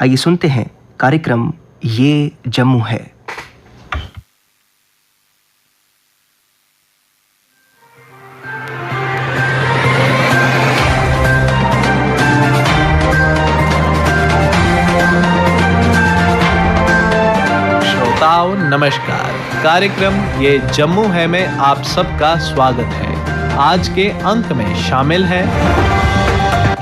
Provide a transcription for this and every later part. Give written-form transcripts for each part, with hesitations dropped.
आइए सुनते हैं कार्यक्रम ये जम्मू है। श्रोताओं नमस्कार, कार्यक्रम ये जम्मू है में आप सबका स्वागत है। आज के अंक में शामिल है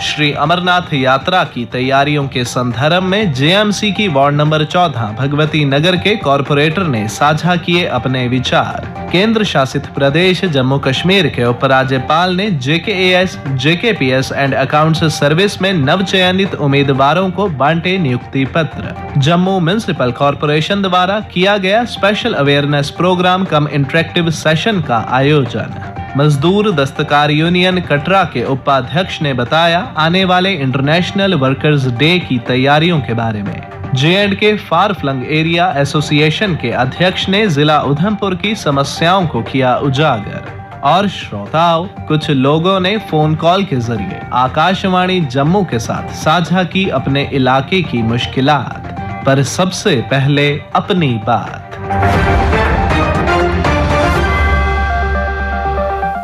श्री अमरनाथ यात्रा की तैयारियों के संदर्भ में जेएमसी की वार्ड नंबर 14 भगवती नगर के कॉरपोरेटर ने साझा किए अपने विचार। केंद्र शासित प्रदेश जम्मू कश्मीर के उपराज्यपाल ने जेकेएएस, जेकेपीएस एंड अकाउंट्स सर्विस में नवचयनित उम्मीदवारों को बांटे नियुक्ति पत्र। जम्मू म्युनिसिपल कॉरपोरेशन द्वारा किया गया स्पेशल अवेयरनेस प्रोग्राम कम इंटरेक्टिव सेशन का आयोजन। मजदूर दस्तकार यूनियन कटरा के उपाध्यक्ष ने बताया आने वाले इंटरनेशनल वर्कर्स डे की तैयारियों के बारे में। J and K far flung area association के अध्यक्ष ने जिला उधमपुर की समस्याओं को किया उजागर। और श्रोताओं, कुछ लोगों ने फोन कॉल के जरिए आकाशवाणी जम्मू के साथ साझा की अपने इलाके की मुश्किलात। पर सबसे पहले अपनी बात।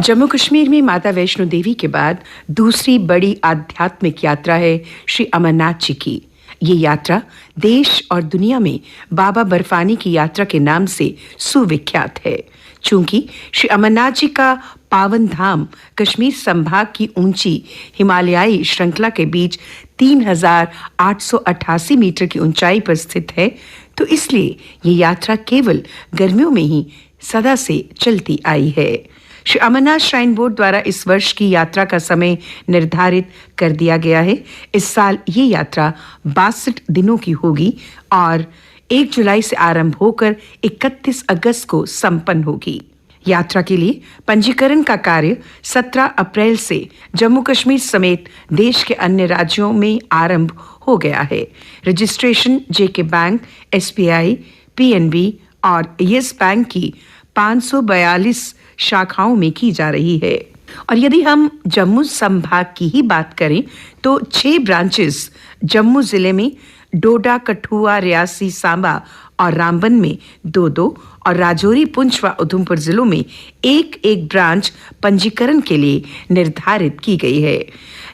जम्मू कश्मीर में माता वैष्णो देवी के बाद दूसरी बड़ी आध्यात्मिक यात्रा है श्री अमरनाथ जी की। ये यात्रा देश और दुनिया में बाबा बर्फानी की यात्रा के नाम से सुविख्यात है। चूंकि श्री अमरनाथ जी का पावन धाम कश्मीर संभाग की ऊंची हिमालयाई श्रृंखला के बीच 3,888 मीटर की ऊंचाई पर स्थित है, तो इसलिए ये यात्रा केवल गर्मियों में ही सदा से चलती आई है। श्री अमरनाथ श्राइन बोर्ड द्वारा इस वर्ष की यात्रा का समय निर्धारित कर दिया गया है। इस साल ये यात्रा 62 दिनों की होगी और 1 जुलाई से आरंभ होकर 31 अगस्त को संपन्न होगी। यात्रा के लिए पंजीकरण का कार्य 17 अप्रैल से जम्मू कश्मीर समेत देश के अन्य राज्यों में आरंभ हो गया है। रजिस्ट्रेशन जेके बैंक, एसबीआई, पीएनबी और येस बैंक की 542 शाखाओं में की जा रही है। और यदि हम जम्मू संभाग की ही बात करें तो 6 ब्रांचेस जम्मू जिले में डोडा, कठुआ, रियासी, सांबा और रामबन में 2-2 और राजौरी, पुंछ व उधमपुर जिलों में 1-1 ब्रांच पंजीकरण के लिए निर्धारित की गई है।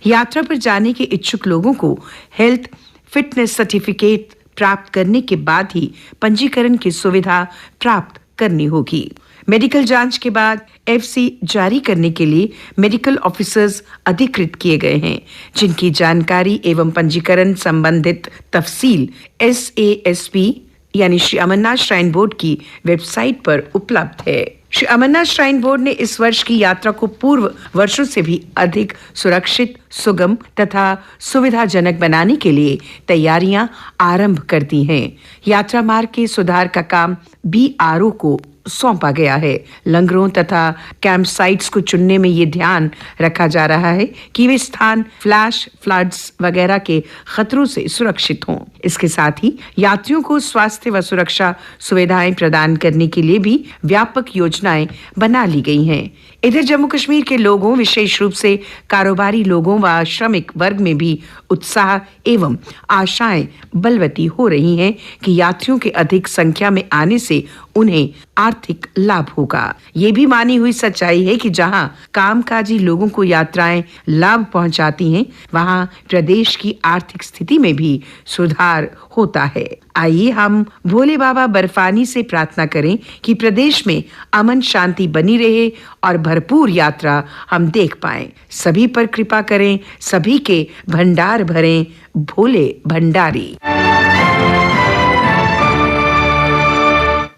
यात्रा पर जाने के इच्छुक लोगों को हेल्थ फिटनेस सर्टिफिकेट प्राप्त करने के बाद ही पंजीकरण की सुविधा प्राप्त करनी होगी। मेडिकल जांच के बाद एफसी जारी करने के लिए मेडिकल ऑफिसर्स अधिकृत किए गए हैं, जिनकी जानकारी एवं पंजीकरण संबंधित तफसील SASP यानी श्री अमरनाथ श्राइन बोर्ड की वेबसाइट पर उपलब्ध है। श्री अमरनाथ श्राइन बोर्ड ने इस वर्ष की यात्रा को पूर्व वर्षों से भी अधिक सुरक्षित, सुगम तथा सुविधाजनक बनाने के लिए तैयारियां आरंभ कर दी हैं। यात्रा मार्ग के सुधार का काम BRO को सौंपा गया है। लंगरों तथा कैंप साइट्स को चुनने में ये ध्यान रखा जा रहा है कि वे स्थान फ्लैश फ्लड्स वगैरह के खतरों से सुरक्षित हों। इसके साथ ही यात्रियों को स्वास्थ्य व सुरक्षा सुविधाएं प्रदान करने के लिए भी व्यापक योजनाएं बना ली गई हैं। इधर जम्मू कश्मीर के लोगों, विशेष रूप से कारोबारी लोगों व श्रमिक वर्ग में भी उत्साह एवं आशाएं बलवती हो रही हैं कि यात्रियों के अधिक संख्या में आने से उन्हें आर्थिक लाभ होगा। ये भी मानी हुई सच्चाई है कि जहां कामकाजी लोगों को यात्राएं लाभ पहुंचाती हैं, वहां प्रदेश की आर्थिक स्थिति में भी सुधार होता है। आइए हम भोले बाबा बर्फानी से प्रार्थना करें कि प्रदेश में अमन शांति बनी रहे और भरपूर यात्रा हम देख पाएं। सभी पर कृपा करें, सभी के भंडार भरें, भोले भंडारी।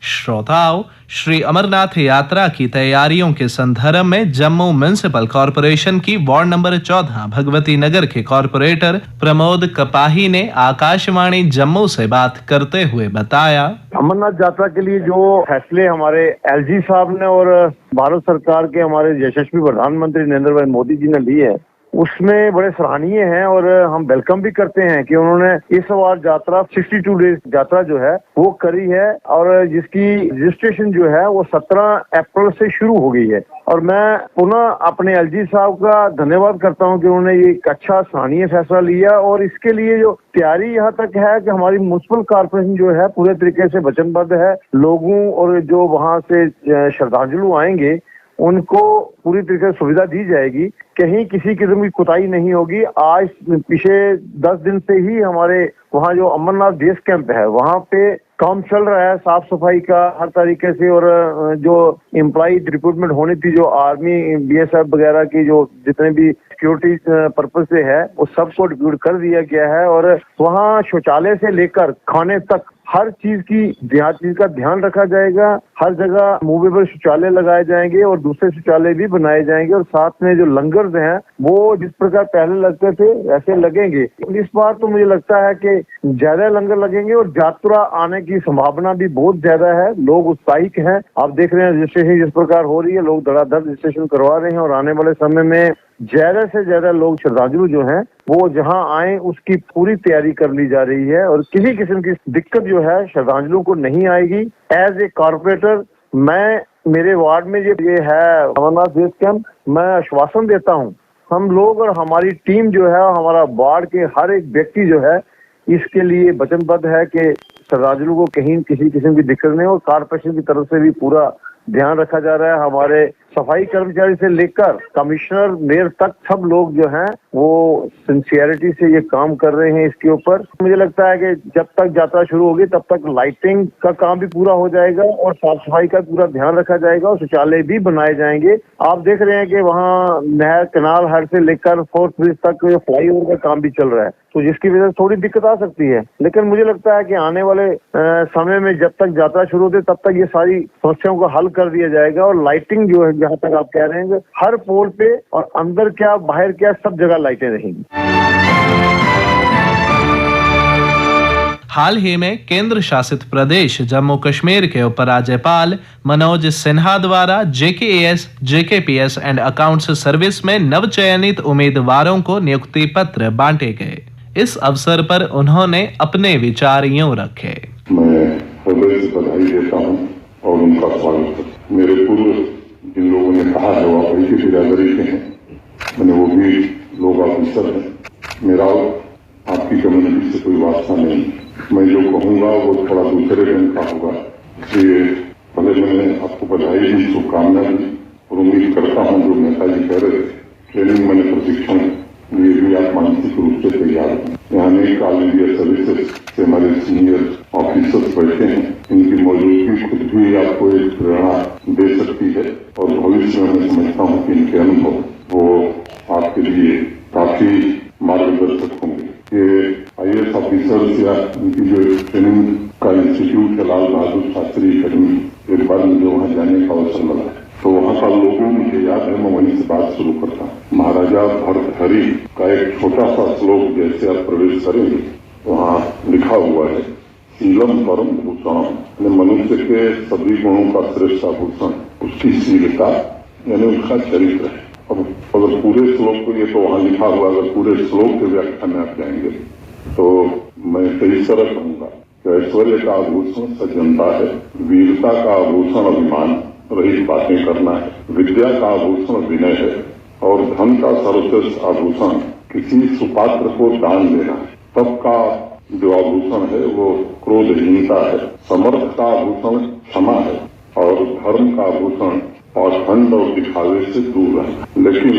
श्रोताओं, श्री अमरनाथ यात्रा की तैयारियों के संदर्भ में जम्मू म्युनिसिपल कॉरपोरेशन की वार्ड नंबर 14 भगवती नगर के कॉरपोरेटर प्रमोद कपाही ने आकाशवाणी जम्मू से बात करते हुए बताया, अमरनाथ यात्रा के लिए जो फैसले हमारे LG साहब ने और भारत सरकार के हमारे यशस्वी प्रधानमंत्री नरेंद्र भाई मोदी जी ने लिए हैं, उसमें बड़े सराहनीय हैं और हम वेलकम भी करते हैं कि उन्होंने इस बार यात्रा 62 डेज यात्रा जो है वो करी है और जिसकी रजिस्ट्रेशन जो है वो 17 अप्रैल से शुरू हो गई है। और मैं पुनः अपने एलजी साहब का धन्यवाद करता हूं कि उन्होंने ये एक अच्छा सराहनीय फैसला लिया और इसके लिए जो तैयारी यहाँ तक है कि हमारी म्युनिसिपल कॉर्पोरेशन जो है पूरे तरीके से वचनबद्ध है। लोगों और जो वहां से श्रद्धांजलि आएंगे उनको पूरी तरीके से सुविधा दी जाएगी, कहीं किसी किस्म की कोताही नहीं होगी। आज पिछले 10 दिन से ही हमारे वहाँ जो अमरनाथ बेस कैंप है वहाँ पे काम चल रहा है साफ सफाई का हर तरीके से और जो एम्प्लॉय रिक्रूटमेंट होनी थी जो आर्मी बीएसएफ वगैरह की जो जितने भी सिक्योरिटी पर्पज से है वो सबको डिप्यूट कर दिया गया है और वहाँ शौचालय से लेकर खाने तक हर चीज का ध्यान रखा जाएगा। हर जगह मूवेबल शौचालय लगाए जाएंगे और दूसरे शौचालय भी बनाए जाएंगे और साथ में जो लंगर्स हैं वो जिस प्रकार पहले लगते थे वैसे लगेंगे। इस बार तो मुझे लगता है कि ज्यादा लंगर लगेंगे और यात्रा आने की संभावना भी बहुत ज्यादा है। लोग उत्साहित हैं, आप देख रहे हैं रजिस्ट्रेशन जिस प्रकार हो रही है, लोग धड़ाधड़ रजिस्ट्रेशन करवा रहे हैं और आने वाले समय में ज्यादा से ज्यादा लोग श्रद्धांजलि जो है वो जहां आए उसकी पूरी तैयारी कर ली जा रही है और किसी किस्म की दिक्कत जो है श्रद्धांजलि को नहीं आएगी। एज ए कॉर्पोरेटर मैं मेरे वार्ड में ये है अमरनाथ बेस कैंप, मैं आश्वासन देता हूं हम लोग और हमारी टीम जो है हमारा वार्ड के हर एक व्यक्ति जो है इसके लिए वचनबद्ध है कि श्रद्धांजलि को कहीं किसी किस्म की दिक्कत नहीं हो। कॉर्पोरेशन की तरफ से भी पूरा ध्यान रखा जा रहा है। हमारे सफाई कर्मचारी से लेकर कमिश्नर मेयर तक सब लोग जो हैं वो सिंसियरिटी से ये काम कर रहे हैं इसके ऊपर। मुझे लगता है कि जब तक यात्रा शुरू होगी तब तक लाइटिंग का काम भी पूरा हो जाएगा और साफ सफाई का पूरा ध्यान रखा जाएगा और शौचालय भी बनाए जाएंगे। आप देख रहे हैं कि वहाँ नहर कनाल हर से लेकर फोर्थ ब्रिज तक फ्लाईओवर का काम भी चल रहा है तो जिसकी वजह से थोड़ी दिक्कत आ सकती है, लेकिन मुझे लगता है कि आने वाले समय में जब तक यात्रा शुरू होती है तब तक ये सारी समस्याओं को हल कर दिया जाएगा और लाइटिंग जो है जहाँ तक आप कह रहे हैं हर पोल पे और अंदर क्या बाहर क्या सब जगह लाइटें रहेंगी। हाल ही में केंद्र शासित प्रदेश जम्मू कश्मीर के उपराज्यपाल मनोज सिन्हा द्वारा JKAS, JKPS and accounts service में नवचयनित उम्मीदवारों को नियुक्ति पत्र बांटे गए। इस अवसर पर उन्होंने अपने विचार यूं रखे। मैं हृदय से बधाई देता हूं और उनका स्वागत करता हूं। मेरे पूर्व जिन लोगों ने कहा है वो वही की बिरादरी के हैं, मैंने वो भी लोग ऑफिसर हैं। मेरा आपकी कम्युनिटी से कोई वास्ता नहीं, मैं जो कहूँगा वो थोड़ा दूसरे ढंग का होगा, इसलिए पहले मैंने आपको बधाई दी, शुभकामना दी और उम्मीद करता हूँ जो नेताजी कह रहे थे ट्रेनिंग मैंने प्रशिक्षण ये भी आप मानसिक रूप से तैयार हैं। यहाँ नई ऑल इंडिया सर्विसेज से हमारे सीनियर ऑफिसर्स बैठे हैं, इनकी मौजूदगी खुद भी आपको एक प्रेरणा दे सकती है और भविष्य में मैं समझता हूँ कि इनके अनुभव वो आपके लिए काफी मार्गदर्शक होंगे। ये IAS ऑफिसर्स या इनकी जो ट्रेनिंग का इंस्टीट्यूट है लाल बहादुर शास्त्री अकेडमी, एक बार मुझे वहाँ जाने का अवसर मिला तो वहाँ का लोगों मुझे याद है, मैं वहीं से बात शुरू करता हूँ। महाराजा भर्तृहरि का एक छोटा सा श्लोक जैसे आप प्रवेश करेंगे वहाँ लिखा हुआ है, शीलम परम भूषण, मनुष्य के सभी गुणों का श्रेष्ठ आभूषण उसकी शीलता यानी उसका चरित्र है। अब अगर पूरे श्लोक को ये तो वहाँ लिखा हुआ, अगर पूरे श्लोक के व्याख्या में आप जाएंगे तो मैं कई तरह कहूँगा कि ऐश्वर्य का आभूषण सज्जनता है, वीरता का आभूषण अभिमान रहित बातें करना है, विद्या का आभूषण विनय है और धन का सर्वश्रेष्ठ आभूषण किसी सुपात्र को दान देना है। तप का जो आभूषण है वो क्रोधहीनता है, समर्थ का आभूषण क्षमा है और धर्म का आभूषण पाखंड और दिखावे से दूर है। लेकिन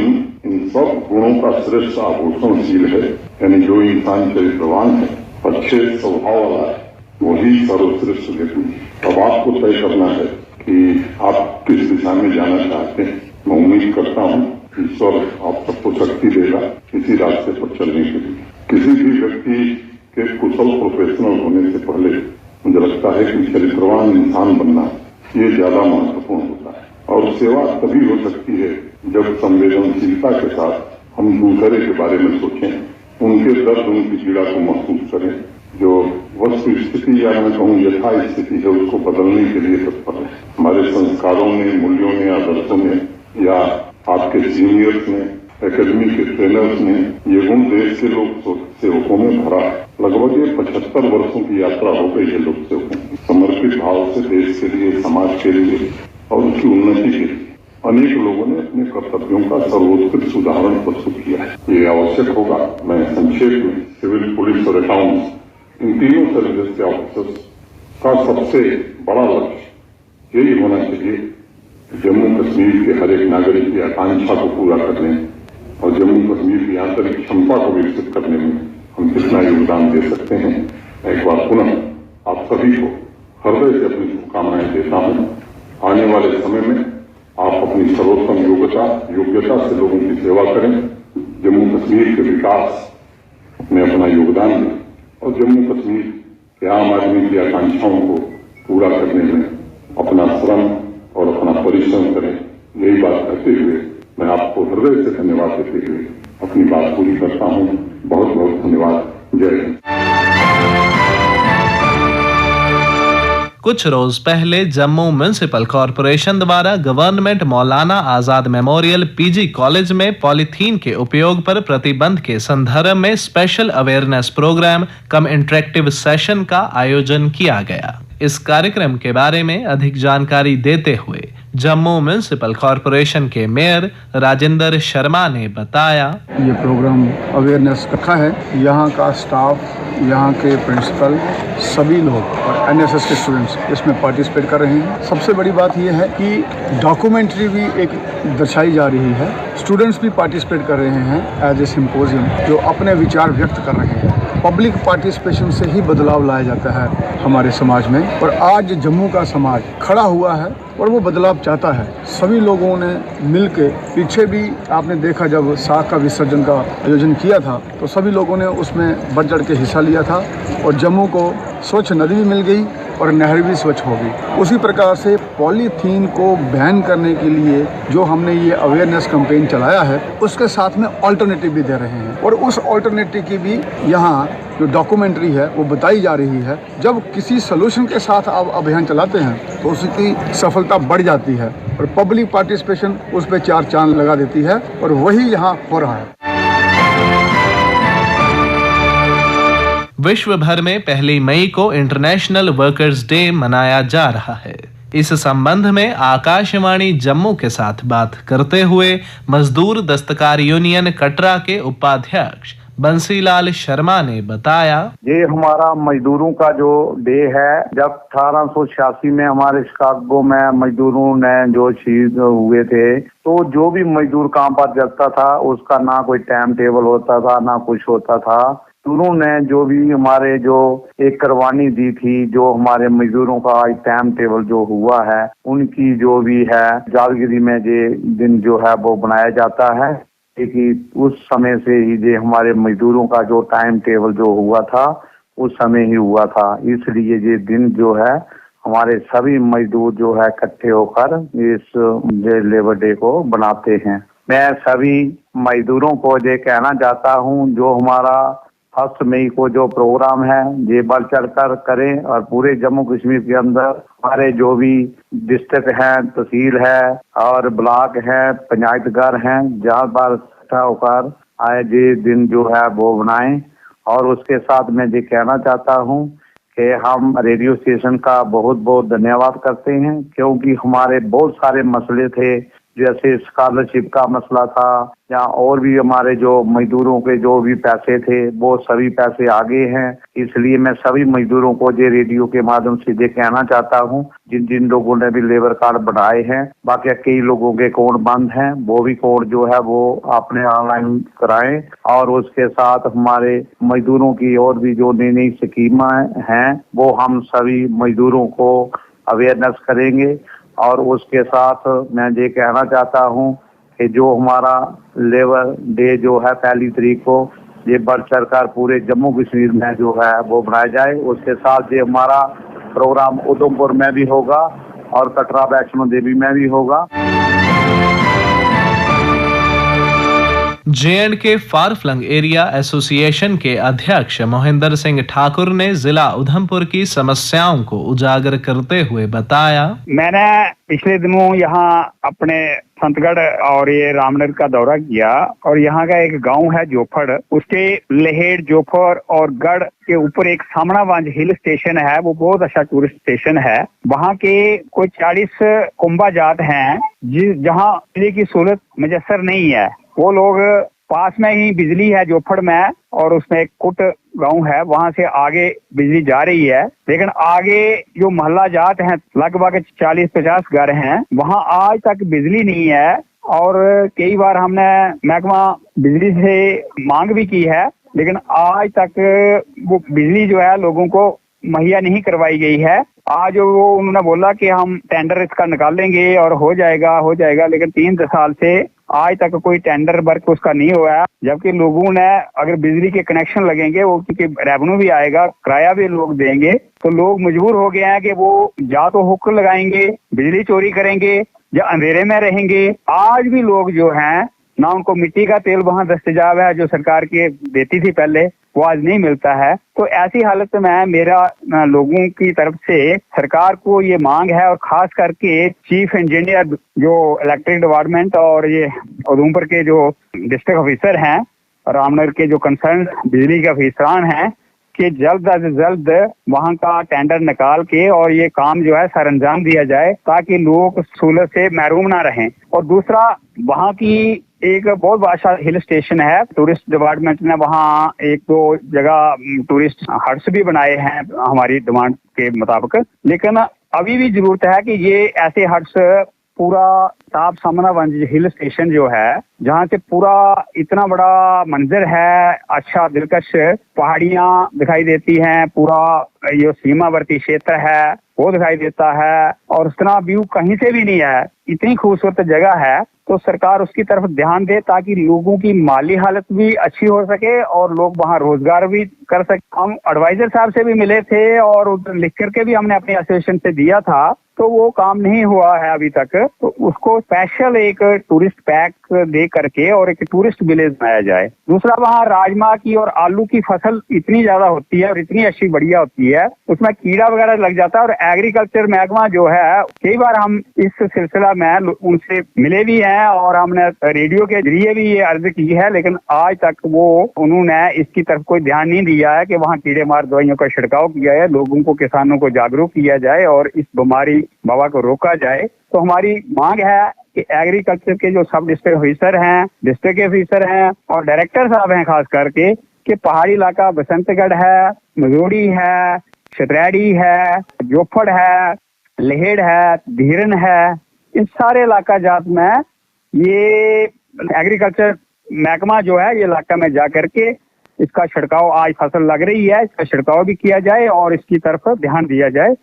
इन सब गुणों का श्रेष्ठ आभूषणशील है, यानी जो इंसान चरित्रवान है, अच्छे स्वभाव वाला है, वही सर्वश्रेष्ठ व्यक्ति। अब आपको तय करना है कि आप किस दिशा में जाना चाहते हैं। मैं उम्मीद करता हूँ ईश्वर आप सबको शक्ति देगा इसी रास्ते पर चलने के लिए। किसी भी व्यक्ति के कुशल प्रोफेशनल होने से पहले मुझे लगता है कि चरित्रवान इंसान बनना ये ज्यादा महत्वपूर्ण होता है और सेवा तभी हो सकती है जब संवेदनशीलता के साथ हम दूसरे के बारे में सोचें, उनके दर्द उनकी पीड़ा को महसूस करें, जो वस्तु स्थिति या मैं कहूँ यथा स्थिति है उसको बदलने के लिए तत्पर है। हमारे संस्कारों ने, मूल्यों ने, आदर्शों ने या आपके सीनियर्स ने एकेडमी के ट्रेनर्स ने ये गुण देश के लोक सेवकों में भरा है। लगभग ये 75 वर्षों की यात्रा हो गई है लोक सेवकों की। समर्पित भाव से देश के लिए, समाज के लिए और उसकी उन्नति के लिए अनेक लोगों ने अपने कर्तव्यों का सर्वोत्कृष्ट उदाहरण प्रस्तुत किया है। ये आवश्यक होगा। मैं संक्षेप में सिविल, पुलिस और अकाउंट्स इन तीनों सर्विसेज के ऑफिसर्स का सबसे बड़ा लक्ष्य यही होना चाहिए, जम्मू कश्मीर के हर एक नागरिक की आकांक्षा को पूरा करने और जम्मू कश्मीर की आंतरिक क्षमता को विकसित करने में हम कितना योगदान दे सकते हैं। एक बार पुनः आप सभी को हृदय से अपनी शुभकामनाएं देता हूं। आने वाले समय में आप अपनी सर्वोत्तम योग्यता से लोगों की सेवा करें, जम्मू कश्मीर के विकास में अपना योगदान दें और जम्मू कश्मीर के आम आदमी की आकांक्षाओं को पूरा करने में अपना श्रम और अपना परिश्रम करें। यही बात करते हुए मैं आपको हृदय से धन्यवाद देते हुए अपनी बात पूरी करता हूं। बहुत बहुत धन्यवाद। जय हिंद। कुछ रोज पहले जम्मू म्युनिसिपल कॉरपोरेशन द्वारा government Maulana Azad memorial PG college में पॉलीथीन के उपयोग पर प्रतिबंध के संदर्भ में स्पेशल अवेयरनेस प्रोग्राम कम इंटरेक्टिव सेशन का आयोजन किया गया। इस कार्यक्रम के बारे में अधिक जानकारी देते हुए जम्मू म्युनिसिपल कॉरपोरेशन के मेयर राजेंद्र शर्मा ने बताया, ये प्रोग्राम अवेयरनेस रखा है। यहाँ का स्टाफ, यहाँ के प्रिंसिपल, सभी लोग और एनएसएस के स्टूडेंट्स इसमें पार्टिसिपेट कर रहे हैं। सबसे बड़ी बात यह है कि डॉक्यूमेंट्री भी एक दर्शाई जा रही है। स्टूडेंट्स भी पार्टिसिपेट कर रहे हैं एज ए सिंपोजियम, जो अपने विचार व्यक्त कर रहे हैं। पब्लिक पार्टिसिपेशन से ही बदलाव लाया जाता है हमारे समाज में, और आज जम्मू का समाज खड़ा हुआ है और वो बदलाव चाहता है। सभी लोगों ने मिलकर, पीछे भी आपने देखा जब साख का विसर्जन का आयोजन किया था तो सभी लोगों ने उसमें बढ़ चढ़ के हिस्सा लिया था और जम्मू को स्वच्छ नदी भी मिल गई और नहर भी स्वच्छ हो गई। उसी प्रकार से पॉलीथीन को बैन करने के लिए जो हमने ये अवेयरनेस कैंपेन चलाया है, उसके साथ में ऑल्टरनेटिव भी दे रहे हैं और उस ऑल्टरनेटिव की भी यहाँ जो डॉक्यूमेंट्री है वो बताई जा रही है। जब किसी सोल्यूशन के साथ आप अभियान चलाते हैं तो उसकी सफलता बढ़ जाती है और पब्लिक पार्टिसिपेशन उस पर चार चांद लगा देती है और वही यहाँ हो रहा है। विश्व भर में 1 मई को इंटरनेशनल वर्कर्स डे मनाया जा रहा है। इस संबंध में आकाशवाणी जम्मू के साथ बात करते हुए मजदूर दस्तकार यूनियन कटरा के उपाध्यक्ष बंसीलाल शर्मा ने बताया, ये हमारा मजदूरों का जो डे है, जब 1886 में हमारे शिकागो में मजदूरों ने जो शहीद हुए थे, तो जो भी मजदूर काम पर जाता था उसका ना कोई टाइम टेबल होता था, ना कुछ होता था। उन्होंने जो भी हमारे जो एक कुर्बानी दी थी, जो हमारे मजदूरों का टाइम टेबल जो हुआ है, उनकी जो भी है यादगिरी में ये दिन जो है वो बनाया जाता है कि उस समय से ही ये हमारे मजदूरों का जो टाइम टेबल जो हुआ था उस समय ही हुआ था। इसलिए ये दिन जो है हमारे सभी मजदूर जो है इकट्ठे होकर इस लेबर डे को बनाते हैं। मैं सभी मजदूरों को ये कहना चाहता हूँ, जो हमारा 1 मई को जो प्रोग्राम है ये बढ़ चढ़ कर करें और पूरे जम्मू कश्मीर के अंदर हमारे जो भी डिस्ट्रिक्ट हैं, तहसील है और ब्लॉक है, पंचायत घर हैं, जहाँ पर इकट्ठा होकर आए ये दिन जो है वो बनाएं। और उसके साथ मैं ये कहना चाहता हूँ कि हम रेडियो स्टेशन का बहुत बहुत धन्यवाद करते हैं, क्योंकि हमारे बहुत सारे मसले थे, जैसे स्कॉलरशिप का मसला था या और भी हमारे जो मजदूरों के जो भी पैसे थे वो सभी पैसे आगे हैं। इसलिए मैं सभी मजदूरों को ये रेडियो के माध्यम से ये कहना चाहता हूँ, जिन जिन लोगों ने भी लेबर कार्ड बनाए हैं, बाकी कई लोगों के अकाउंट बंद हैं, वो भी अकाउंट जो है वो आपने ऑनलाइन कराएं। और उसके साथ हमारे मजदूरों की और भी जो नई नई स्कीमें हैं वो हम सभी मजदूरों को अवेयरनेस करेंगे। और उसके साथ मैं ये कहना चाहता हूँ कि जो हमारा लेबर डे जो है 1 तारीख को ये बढ़ चढ़ कर पूरे जम्मू कश्मीर में जो है वो बनाया जाए। उसके साथ ये हमारा प्रोग्राम उधमपुर में भी होगा और कटरा, वैष्णो देवी में भी होगा। J&K फार फ्लंग एरिया एसोसिएशन के अध्यक्ष मोहिंदर सिंह ठाकुर ने जिला उधमपुर की समस्याओं को उजागर करते हुए बताया, मैंने पिछले दिनों यहाँ अपने संतगढ़ और ये रामनगर का दौरा किया और यहाँ का एक गांव है जोफड़, उसके लहेड़ जोफर और गढ़ के ऊपर एक सामनावांज हिल स्टेशन है, वो बहुत अच्छा टूरिस्ट स्टेशन है। वहाँ के कोई 40 कुंभा जात हैं जहाँ बिजली की सहूलत मुयस्सर नहीं है। वो लोग पास में ही बिजली है जोफड़ में और उसमें एक कुट गांव है, वहां से आगे बिजली जा रही है, लेकिन आगे जो मोहल्ला जात हैं लगभग 40-50 घर हैं, वहां आज तक बिजली नहीं है। और कई बार हमने महकमा बिजली से मांग भी की है, लेकिन आज तक वो बिजली जो है लोगों को मुहैया नहीं करवाई गई है। आज वो उन्होंने बोला कि हम टेंडर इसका निकालेंगे और हो जाएगा, लेकिन 3 साल से आज तक कोई टेंडर वर्क उसका नहीं हुआ है। जबकि लोगों ने अगर बिजली के कनेक्शन लगेंगे वो क्योंकि रेवेन्यू भी आएगा, किराया भी लोग देंगे, तो लोग मजबूर हो गए हैं कि वो या तो हुक्क लगाएंगे, बिजली चोरी करेंगे या अंधेरे में रहेंगे। आज भी लोग जो हैं ना उनको मिट्टी का तेल वहां दस्तयाब है जो सरकार की देती थी पहले, वो आज नहीं मिलता है। तो ऐसी हालत में मेरा लोगों की तरफ से सरकार को ये मांग है और खास करके चीफ इंजीनियर जो इलेक्ट्रिक डिपार्टमेंट और ये उधमपुर के जो डिस्ट्रिक्ट ऑफिसर हैं, रामनगर के जो कंसर्न बिजली के अफसरान हैं, कि जल्द अज जल्द वहां का टेंडर निकाल के और ये काम जो है सर अंजाम दिया जाए ताकि लोग सहूलत से महरूम ना रहें। और दूसरा, वहां की एक बहुत बड़ा हिल स्टेशन है, टूरिस्ट डिपार्टमेंट ने वहाँ 1-2 जगह टूरिस्ट हट्स भी बनाए हैं हमारी डिमांड के मुताबिक, लेकिन अभी भी जरूरत है कि ये ऐसे हट्स पूरा ताप सामनावंज हिल स्टेशन जो है, जहाँ से पूरा इतना बड़ा मंजर है, अच्छा दिलकश पहाड़ियाँ दिखाई देती हैं, पूरा ये सीमावर्ती क्षेत्र है वो दिखाई देता है और उतना व्यू कहीं से भी नहीं है, इतनी खूबसूरत जगह है। तो सरकार उसकी तरफ ध्यान दे ताकि लोगों की माली हालत भी अच्छी हो सके और लोग वहाँ रोजगार भी कर सके। हम एडवाइजर साहब से भी मिले थे और लिख करके भी हमने अपनी एसोसिएशन से दिया था, तो वो काम नहीं हुआ है अभी तक। तो उसको स्पेशल एक टूरिस्ट पैक दे करके और एक टूरिस्ट विलेज बनाया जाए। दूसरा, वहाँ राजमा की और आलू की फसल इतनी ज्यादा होती है और इतनी अच्छी बढ़िया होती है, उसमें कीड़ा वगैरह लग जाता है। और एग्रीकल्चर महकमा जो है, कई बार हम इस सिलसिला में उनसे मिले भी हैं और हमने रेडियो के जरिए भी ये अर्ज की है, लेकिन आज तक वो उन्होंने इसकी तरफ कोई ध्यान नहीं दिया है कि वहाँ कीड़े मार दवाइयों का छिड़काव किया है, लोगों को, किसानों को जागरूक किया जाए और इस बीमारी वबा को रोका जाए। तो हमारी मांग है कि एग्रीकल्चर के जो सब डिस्ट्रिक्ट ऑफिसर हैं, डिस्ट्रिक्ट के ऑफिसर हैं और डायरेक्टर साहब हैं खास करके, कि पहाड़ी इलाका बसंतगढ़ है, मजोड़ी है, छतरैड़ी है, जोफड़ है, लहेड़ है, धीरन है, इन सारे इलाका जात में ये एग्रीकल्चर महकमा जो है ये इलाका में जा करके इसका छिड़काव, आज फसल लग रही है, इसका छिड़काव भी किया जाए और इसकी तरफ ध्यान दिया जाए।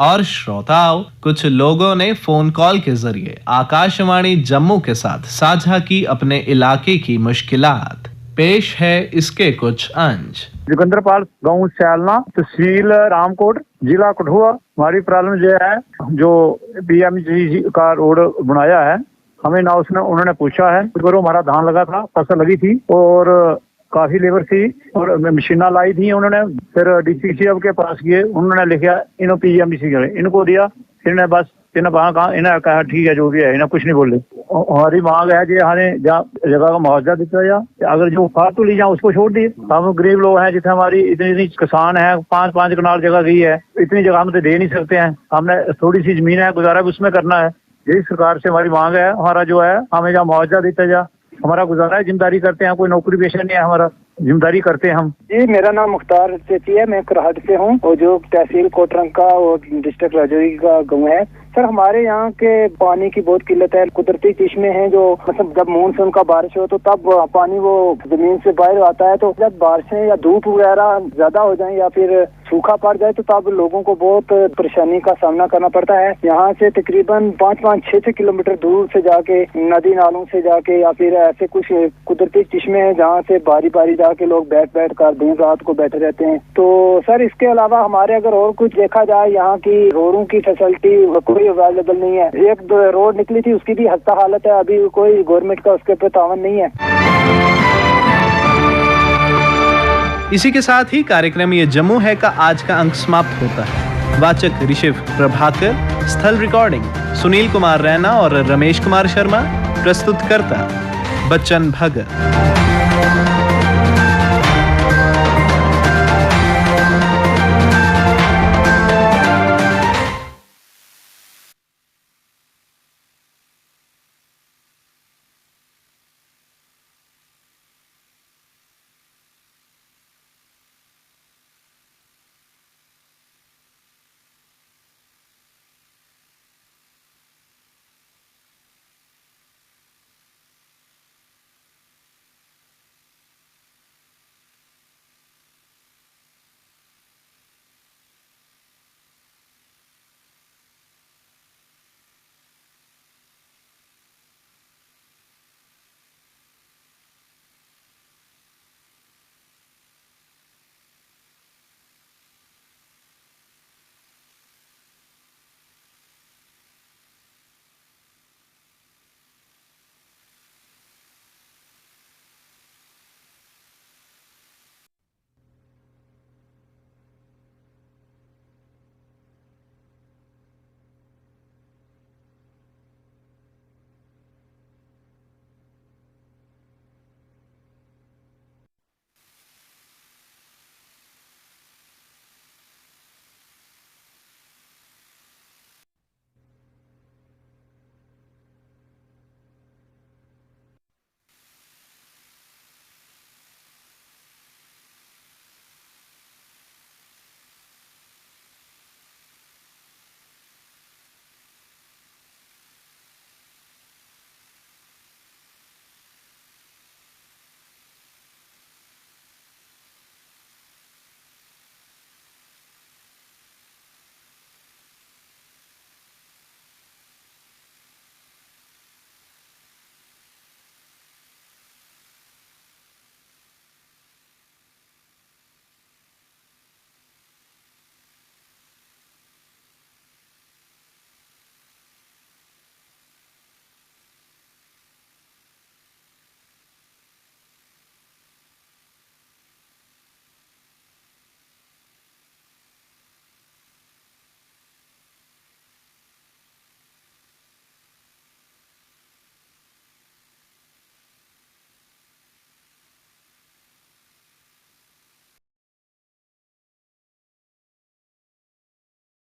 और श्रोताओं, कुछ लोगों ने फोन कॉल के जरिए आकाशवाणी जम्मू के साथ साझा की अपने इलाके की मुश्किलात। पेश है इसके कुछ अंश। जोगिंद्रपाल, गांव सैलना, तहसील रामकोट, जिला कठुआ। हमारी प्रॉब्लम जो है, जो PMGC का रोड बनाया है, हमें ना उन्होंने पूछा है। हमारा धान लगा था, फसल लगी थी और काफी लेबर थी और मशीना लाई थी उन्होंने। फिर DCCF के पास गए, उन्होंने लिखा इन्हों PMGC इनको दिया, इन्हें बस इन्हें कहा, इन्हें कहा ठीक है जो भी है, इन्हें कुछ नहीं बोले। हमारी मांग है कि हमें जगह का मुआवजा दिया जाए, अगर जो फालतू ली जाए उसको छोड़ दिए। हम गरीब लोग हैं, जितने हमारी इतनी किसान है, 5-5 कनाल जगह दी है, इतनी जगह हम तो दे नहीं सकते हैं, हमने थोड़ी सी जमीन है, गुजारा भी उसमें करना है। यही सरकार से हमारी मांग है, हमारा जो है हमें जहाँ मुआवजा देता जा, हमारा गुजारा है, जिम्मेदारी करते हैं, कोई नौकरी पेशा नहीं है, हमारा जिम्मेदारी करते हैं हम। जी, मेरा नाम मुख्तार सेठी है, मैं करहट से हूँ और जो तहसील कोटरंका और डिस्ट्रिक्ट राजौरी का गाँव है। सर, हमारे यहाँ के पानी की बहुत किल्लत है। कुदरती चश्मे हैं जो मतलब जब मानसून का बारिश हो तो तब पानी वो जमीन से बाहर आता है, तो जब बारिशें या धूप वगैरह ज्यादा हो जाए या फिर सूखा पड़ जाए तो तब लोगों को बहुत परेशानी का सामना करना पड़ता है। यहाँ से तकरीबन 5-6 किलोमीटर दूर से जाके नदी नालों से जाके या फिर ऐसे कुछ कुदरती चश्मे हैं जहाँ से बारी बारी जाके लोग बैठ कर दिन रात को बैठे रहते हैं। तो सर, इसके अलावा हमारे अगर और कुछ देखा जाए, यहाँ की रोडों की फैसिलिटी कोई कोई अवेलेबल नहीं है। एक दो रोड निकली थी, उसकी भी हस्ता हालत है, अभी कोई गवर्नमेंट का उसके ऊपर तावन नहीं है। इसी के साथ ही कार्यक्रम ये जम्मू है का आज का अंक समाप्त होता है। वाचक ऋषिव प्रभाकर, स्थल रिकॉर्डिंग सुनील कुमार रैना और रमेश कुमार शर्मा, प्रस्तुतकर्ता बच्चन भगत।